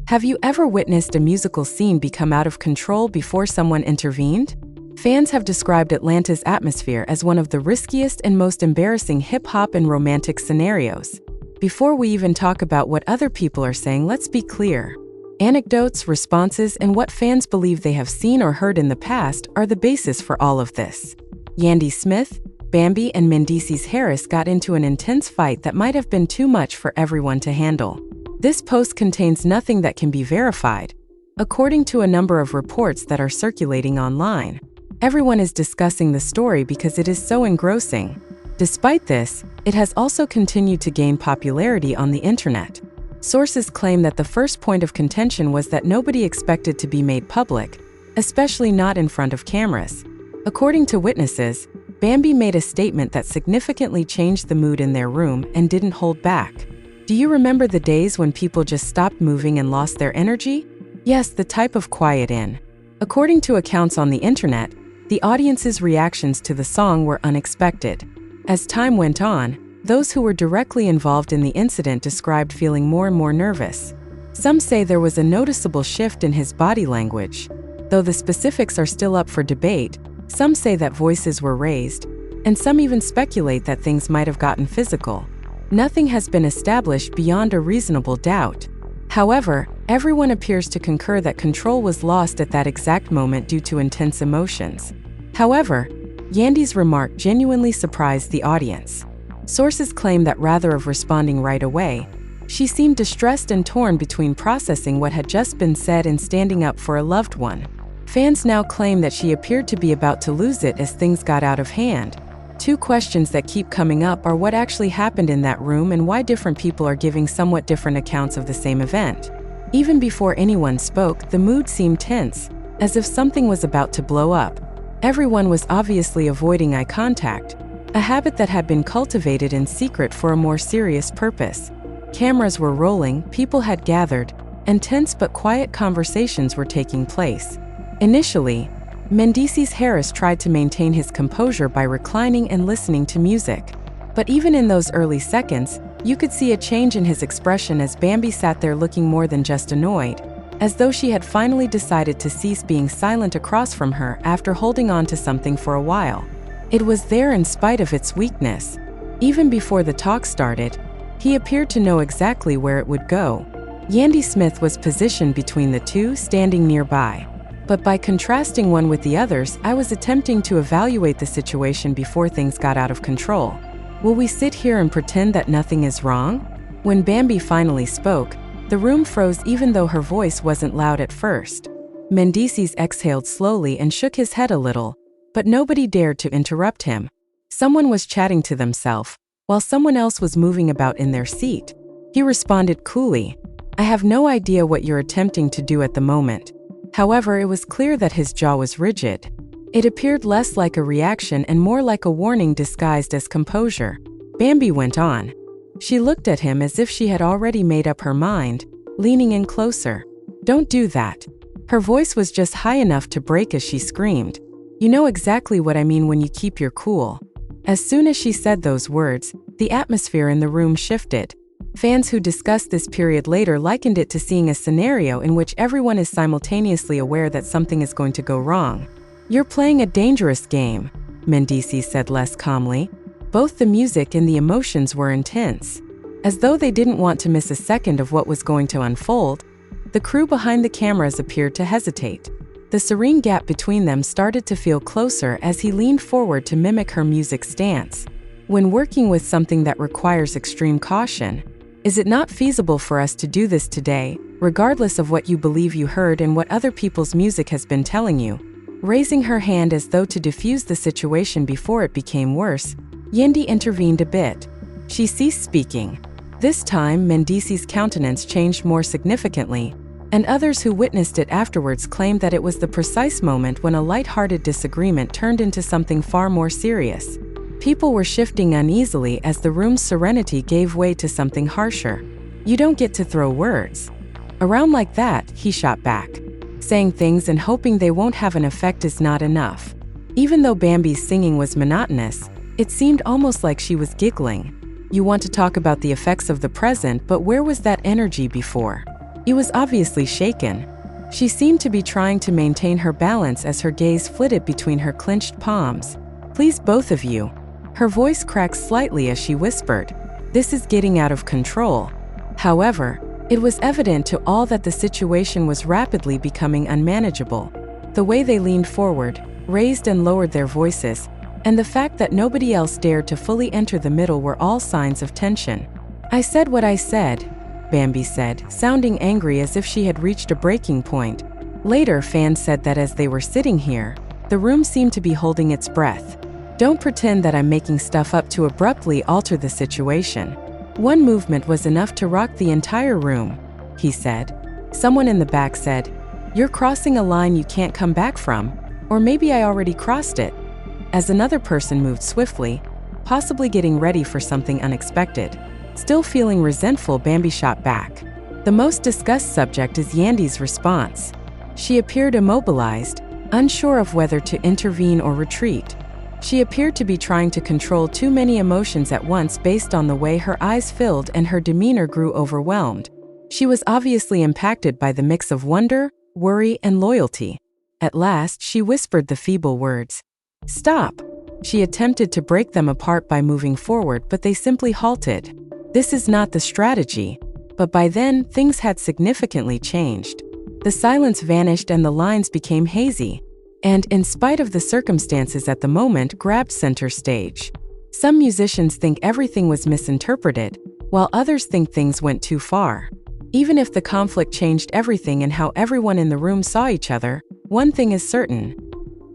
Have you ever witnessed a musical scene become out of control before someone intervened? Fans have described Atlanta's atmosphere as one of the riskiest and most embarrassing hip-hop and romantic scenarios. Before we even talk about what other people are saying, let's be clear. Anecdotes, responses, and what fans believe they have seen or heard in the past are the basis for all of this. Yandy Smith, Bambi, and Mendeecees Harris got into an intense fight that might have been too much for everyone to handle. This post contains nothing that can be verified, according to a number of reports that are circulating online. Everyone is discussing the story because it is so engrossing. Despite this, it has also continued to gain popularity on the internet. Sources claim that the first point of contention was that nobody expected to be made public, especially not in front of cameras. According to witnesses, Bambi made a statement that significantly changed the mood in their room and didn't hold back. Do you remember the days when people just stopped moving and lost their energy? Yes, the type of quiet in. According to accounts on the internet, the audience's reactions to the song were unexpected. As time went on, those who were directly involved in the incident described feeling more and more nervous. Some say there was a noticeable shift in his body language. Though the specifics are still up for debate, some say that voices were raised, and some even speculate that things might have gotten physical. Nothing has been established beyond a reasonable doubt. However, everyone appears to concur that control was lost at that exact moment due to intense emotions. However, Yandy's remark genuinely surprised the audience. Sources claim that rather of responding right away, she seemed distressed and torn between processing what had just been said and standing up for a loved one. Fans now claim that she appeared to be about to lose it as things got out of hand. Two questions that keep coming up are what actually happened in that room and why different people are giving somewhat different accounts of the same event. Even before anyone spoke, the mood seemed tense, as if something was about to blow up. Everyone was obviously avoiding eye contact, a habit that had been cultivated in secret for a more serious purpose. Cameras were rolling, people had gathered, and tense but quiet conversations were taking place. Initially, Mendeecees Harris tried to maintain his composure by reclining and listening to music. But even in those early seconds, you could see a change in his expression as Bambi sat there looking more than just annoyed, as though she had finally decided to cease being silent across from her after holding on to something for a while. It was there in spite of its weakness. Even before the talk started, he appeared to know exactly where it would go. Yandy Smith was positioned between the two, standing nearby. But by contrasting one with the others, I was attempting to evaluate the situation before things got out of control. Will we sit here and pretend that nothing is wrong? When Bambi finally spoke, the room froze even though her voice wasn't loud at first. Mendeecees exhaled slowly and shook his head a little, but nobody dared to interrupt him. Someone was chatting to themselves, while someone else was moving about in their seat. He responded coolly, "I have no idea what you're attempting to do at the moment." However, it was clear that his jaw was rigid. It appeared less like a reaction and more like a warning disguised as composure. Bambi went on. She looked at him as if she had already made up her mind, leaning in closer. "Don't do that." Her voice was just high enough to break as she screamed, "You know exactly what I mean when you keep your cool." As soon as she said those words, the atmosphere in the room shifted. Fans who discussed this period later likened it to seeing a scenario in which everyone is simultaneously aware that something is going to go wrong. "You're playing a dangerous game," Mendeecees said less calmly. Both the music and the emotions were intense. As though they didn't want to miss a second of what was going to unfold, the crew behind the cameras appeared to hesitate. The serene gap between them started to feel closer as he leaned forward to mimic her music stance. When working with something that requires extreme caution, is it not feasible for us to do this today, regardless of what you believe you heard and what other people's music has been telling you? Raising her hand as though to defuse the situation before it became worse, Yandy intervened a bit. She ceased speaking. This time, Mendeecees' countenance changed more significantly, and others who witnessed it afterwards claimed that it was the precise moment when a light-hearted disagreement turned into something far more serious. People were shifting uneasily as the room's serenity gave way to something harsher. "You don't get to throw words around like that," he shot back. "Saying things and hoping they won't have an effect is not enough." Even though Bambi's singing was monotonous, it seemed almost like she was giggling. "You want to talk about the effects of the present, but where was that energy before?" He was obviously shaken. She seemed to be trying to maintain her balance as her gaze flitted between her clenched palms. "Please, both of you." Her voice cracked slightly as she whispered, "This is getting out of control." However, it was evident to all that the situation was rapidly becoming unmanageable. The way they leaned forward, raised and lowered their voices, and the fact that nobody else dared to fully enter the middle were all signs of tension. "I said what I said," Bambi said, sounding angry as if she had reached a breaking point. Later, fans said that as they were sitting here, the room seemed to be holding its breath. "Don't pretend that I'm making stuff up to abruptly alter the situation." One movement was enough to rock the entire room, he said. Someone in the back said, "You're crossing a line you can't come back from, or maybe I already crossed it." As another person moved swiftly, possibly getting ready for something unexpected. Still feeling resentful, Bambi shot back. The most discussed subject is Yandy's response. She appeared immobilized, unsure of whether to intervene or retreat. She appeared to be trying to control too many emotions at once based on the way her eyes filled and her demeanor grew overwhelmed. She was obviously impacted by the mix of wonder, worry, and loyalty. At last, she whispered the feeble words, "Stop." She attempted to break them apart by moving forward, but they simply halted. This is not the strategy. But by then, things had significantly changed. The silence vanished and the lines became hazy. And, in spite of the circumstances at the moment, grabbed center stage. Some musicians think everything was misinterpreted, while others think things went too far. Even if the conflict changed everything in how everyone in the room saw each other, one thing is certain.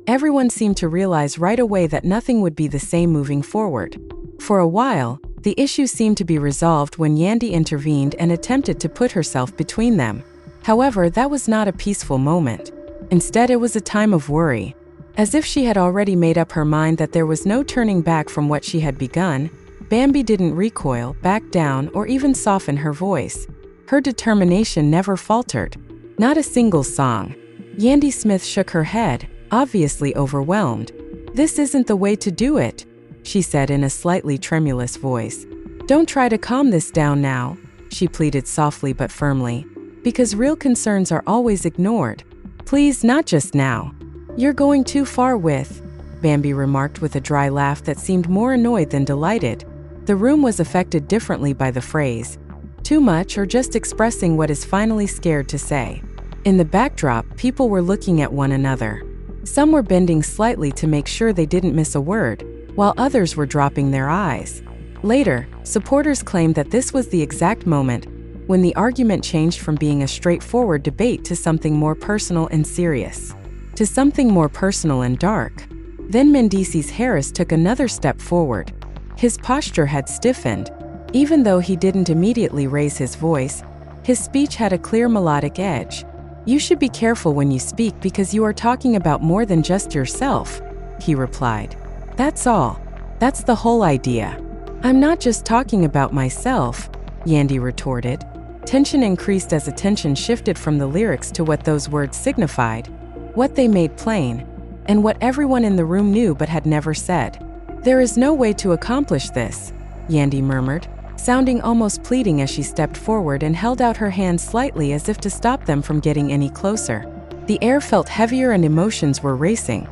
Everyone seemed to realize right away that nothing would be the same moving forward. For a while, the issue seemed to be resolved when Yandy intervened and attempted to put herself between them. However, that was not a peaceful moment. Instead, it was a time of worry. As if she had already made up her mind that there was no turning back from what she had begun, Bambi didn't recoil, back down, or even soften her voice. Her determination never faltered. Not a single song. Yandy Smith shook her head, obviously overwhelmed. "This isn't the way to do it," she said in a slightly tremulous voice. "Don't try to calm this down now," she pleaded softly but firmly, "because real concerns are always ignored. Please, not just now." "You're going too far with," Bambi remarked with a dry laugh that seemed more annoyed than delighted. The room was affected differently by the phrase, "too much," or just expressing what is finally scared to say. In the backdrop, people were looking at one another. Some were bending slightly to make sure they didn't miss a word, while others were dropping their eyes. Later, supporters claimed that this was the exact moment when the argument changed from being a straightforward debate to something more personal and serious. To something more personal and dark. Then Mendeecees Harris took another step forward. His posture had stiffened. Even though he didn't immediately raise his voice, his speech had a clear melodic edge. "You should be careful when you speak because you are talking about more than just yourself," he replied. "That's all. That's the whole idea." "I'm not just talking about myself," Yandy retorted. Tension increased as attention shifted from the lyrics to what those words signified, what they made plain, and what everyone in the room knew but had never said. "There is no way to accomplish this," Yandy murmured, sounding almost pleading as she stepped forward and held out her hand slightly as if to stop them from getting any closer. The air felt heavier and emotions were racing,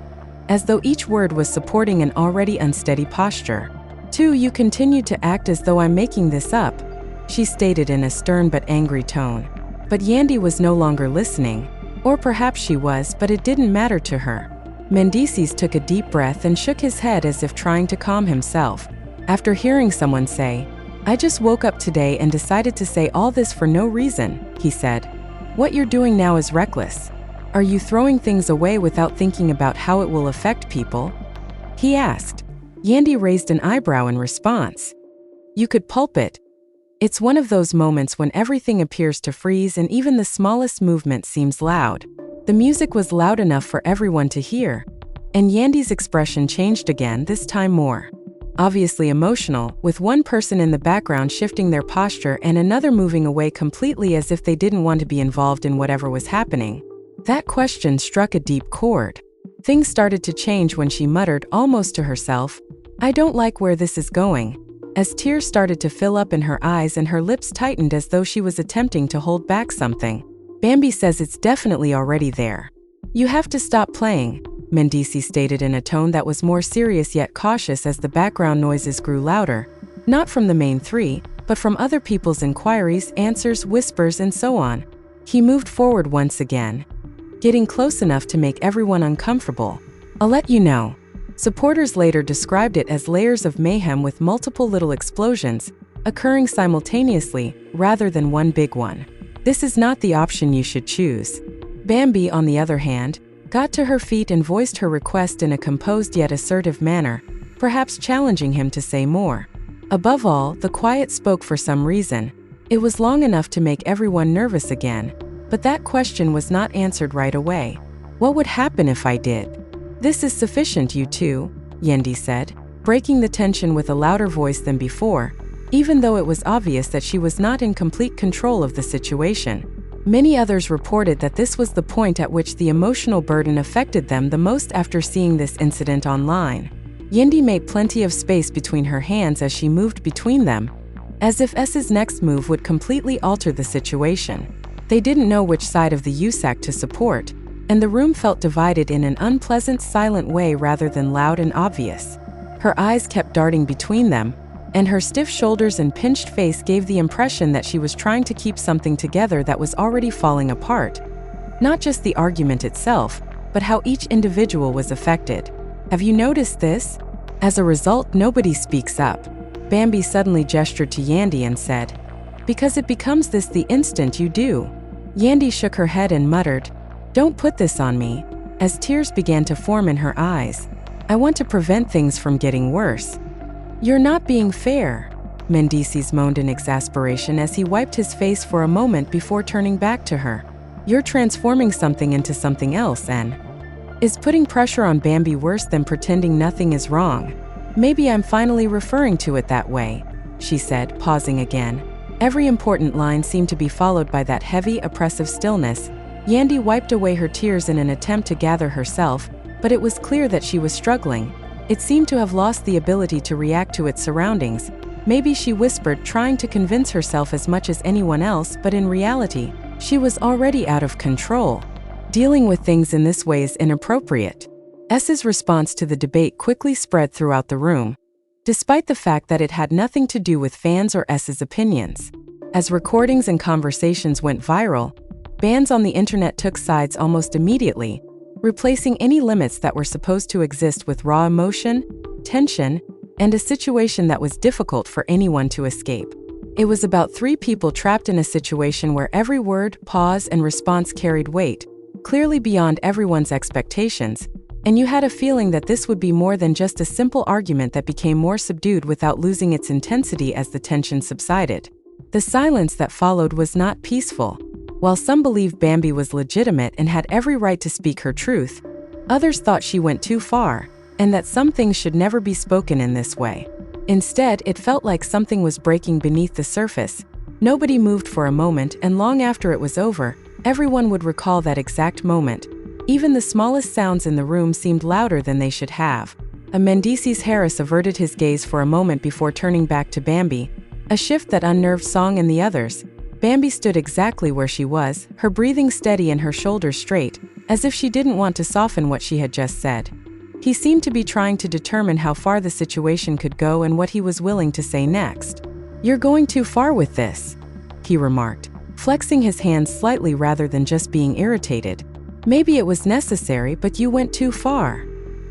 as though each word was supporting an already unsteady posture. "Two, you continued to act as though I'm making this up," she stated in a stern but angry tone. But Yandy was no longer listening. Or perhaps she was, but it didn't matter to her. Mendeecees took a deep breath and shook his head as if trying to calm himself. After hearing someone say, "I just woke up today and decided to say all this for no reason," he said. "What you're doing now is reckless. Are you throwing things away without thinking about how it will affect people?" he asked. Yandy raised an eyebrow in response. "You could pulp it." It's one of those moments when everything appears to freeze and even the smallest movement seems loud. The music was loud enough for everyone to hear, and Yandy's expression changed again, this time more obviously emotional, with one person in the background shifting their posture and another moving away completely as if they didn't want to be involved in whatever was happening. That question struck a deep chord. Things started to change when she muttered, almost to herself, "I don't like where this is going." as tears started to fill up in her eyes and her lips tightened as though she was attempting to hold back something. Bambi says it's definitely already there. You have to stop playing, Mendeecees stated in a tone that was more serious yet cautious as the background noises grew louder, not from the main three, but from other people's inquiries, answers, whispers, and so on. He moved forward once again, getting close enough to make everyone uncomfortable. I'll let you know. Supporters later described it as layers of mayhem with multiple little explosions occurring simultaneously rather than one big one. This is not the option you should choose. Bambi, on the other hand, got to her feet and voiced her request in a composed yet assertive manner, perhaps challenging him to say more. Above all, the quiet spoke for some reason. It was long enough to make everyone nervous again, but that question was not answered right away. What would happen if I did? This is sufficient, you two, Yandy said, breaking the tension with a louder voice than before, even though it was obvious that she was not in complete control of the situation. Many others reported that this was the point at which the emotional burden affected them the most after seeing this incident online. Yandy made plenty of space between her hands as she moved between them, as if S's next move would completely alter the situation. They didn't know which side of the USAC to support, and the room felt divided in an unpleasant, silent way rather than loud and obvious. Her eyes kept darting between them, and her stiff shoulders and pinched face gave the impression that she was trying to keep something together that was already falling apart. Not just the argument itself, but how each individual was affected. Have you noticed this? As a result, nobody speaks up. Bambi suddenly gestured to Yandy and said, "Because it becomes this the instant you do." Yandy shook her head and muttered, "Don't put this on me," as tears began to form in her eyes. "I want to prevent things from getting worse." "You're not being fair," Mendeecees moaned in exasperation as he wiped his face for a moment before turning back to her. "You're transforming something into something else, and is putting pressure on Bambi worse than pretending nothing is wrong? Maybe I'm finally referring to it that way," she said, pausing again. Every important line seemed to be followed by that heavy, oppressive stillness. Yandy wiped away her tears in an attempt to gather herself, but it was clear that she was struggling. It seemed to have lost the ability to react to its surroundings. Maybe she whispered, trying to convince herself as much as anyone else, but in reality, she was already out of control. Dealing with things in this way is inappropriate. S's response to the debate quickly spread throughout the room, despite the fact that it had nothing to do with fans or S's opinions. As recordings and conversations went viral, bans on the internet took sides almost immediately, replacing any limits that were supposed to exist with raw emotion, tension, and a situation that was difficult for anyone to escape. It was about three people trapped in a situation where every word, pause, and response carried weight, clearly beyond everyone's expectations, and you had a feeling that this would be more than just a simple argument that became more subdued without losing its intensity as the tension subsided. The silence that followed was not peaceful. While some believed Bambi was legitimate and had every right to speak her truth, others thought she went too far, and that some things should never be spoken in this way. Instead, it felt like something was breaking beneath the surface. Nobody moved for a moment, and long after it was over, everyone would recall that exact moment. Even the smallest sounds in the room seemed louder than they should have. Mendeecees Harris averted his gaze for a moment before turning back to Bambi, a shift that unnerved Song and the others. Bambi stood exactly where she was, her breathing steady and her shoulders straight, as if she didn't want to soften what she had just said. He seemed to be trying to determine how far the situation could go and what he was willing to say next. "You're going too far with this," he remarked, flexing his hands slightly rather than just being irritated. "Maybe it was necessary, but you went too far,"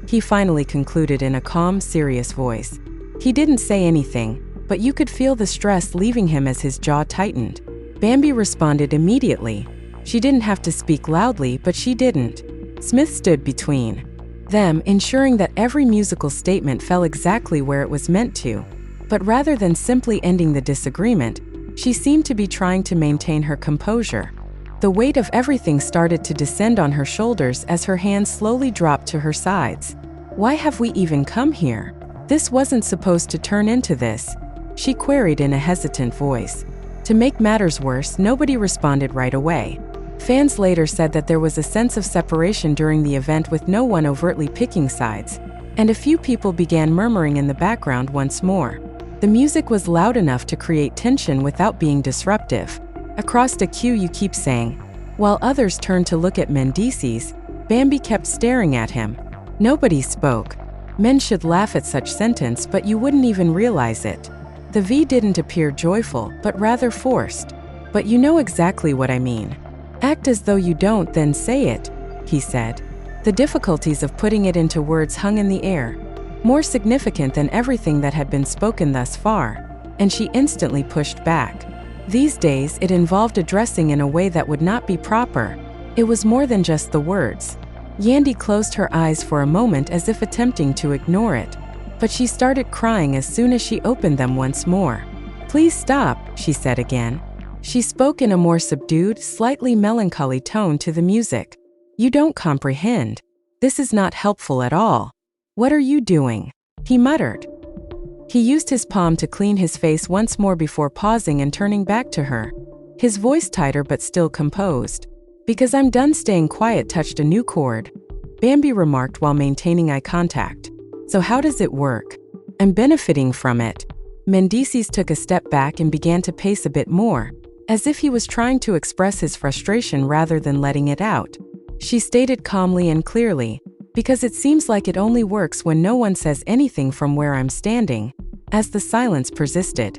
he finally concluded in a calm, serious voice. He didn't say anything, but you could feel the stress leaving him as his jaw tightened. Bambi responded immediately. She didn't have to speak loudly, but she didn't. Smith stood between them, ensuring that every musical statement fell exactly where it was meant to. But rather than simply ending the disagreement, she seemed to be trying to maintain her composure. The weight of everything started to descend on her shoulders as her hands slowly dropped to her sides. "Why have we even come here? This wasn't supposed to turn into this," she queried in a hesitant voice. To make matters worse, nobody responded right away. Fans later said that there was a sense of separation during the event with no one overtly picking sides, and a few people began murmuring in the background once more. The music was loud enough to create tension without being disruptive. Across the queue you keep saying. While others turned to look at Mendeecees, Bambi kept staring at him. Nobody spoke. Men should laugh at such sentence, but you wouldn't even realize it. The V didn't appear joyful, but rather forced. But you know exactly what I mean. Act as though you don't, then say it, he said. The difficulties of putting it into words hung in the air, more significant than everything that had been spoken thus far, and she instantly pushed back. These days, it involved addressing in a way that would not be proper. It was more than just the words. Yandy closed her eyes for a moment as if attempting to ignore it, but she started crying as soon as she opened them once more. Please stop, she said again. She spoke in a more subdued, slightly melancholy tone to the music. You don't comprehend. This is not helpful at all. What are you doing? He muttered. He used his palm to clean his face once more before pausing and turning back to her. His voice tighter but still composed. Because I'm done staying quiet touched a new chord, Bambi remarked while maintaining eye contact. So how does it work? I'm benefiting from it. Mendeecees took a step back and began to pace a bit more, as if he was trying to express his frustration rather than letting it out. She stated calmly and clearly, because it seems like it only works when no one says anything from where I'm standing. As the silence persisted,